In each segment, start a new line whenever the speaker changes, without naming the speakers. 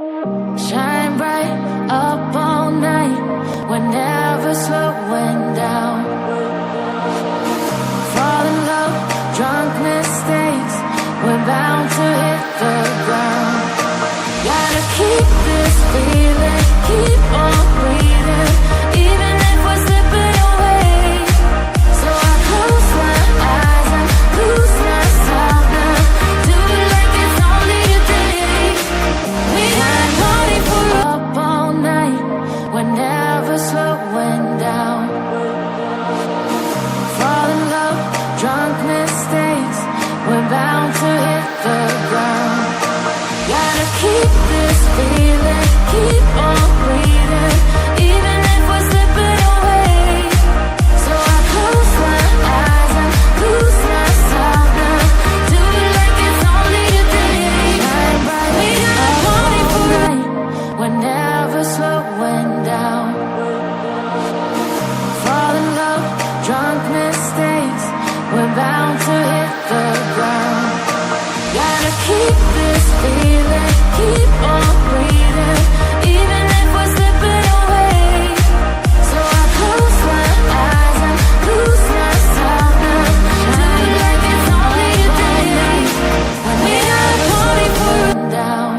Shine bright up all night, we're never slowing down. Fall in love, drunk mistakes, we're bound to hit the ground. Gotta keep this feeling, keep on breathing, even if we're slipping away. So I close my eyes and lose myself now. Do it like it's only a day. We got party for up all night, we're never slowing down. Fall in love, drunk mistakes, we're bound to hit the ground. Gotta keep this feeling, keep on breathing, even if we're slipping away. So I close my eyes and lose myself now. Do it like it's only a day. Shine bright, we got party for night, we're never slowing down. Fall in love, drunk mistakes, we're bound to hit the ground. Gotta keep this feeling, keep on breathing, even if we're slipping away. So I close my eyes and lose myself now. Do it like it's only a day. We got party for down.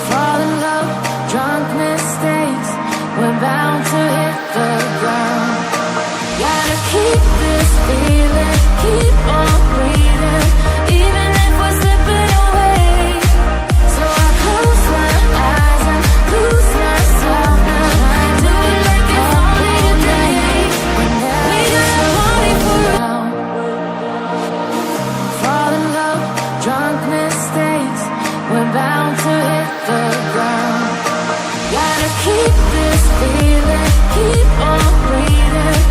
Fall in love, drunk mistakes, we're bound to hit the ground. Gotta keep this feeling, keep on breathing, even if we're slipping away. So I close my eyes and lose myself now. Do it like it's only a day. We got party for now. Fall in love, drunk mistakes, we're bound to hit the ground. Gotta keep this feeling, keep on breathing,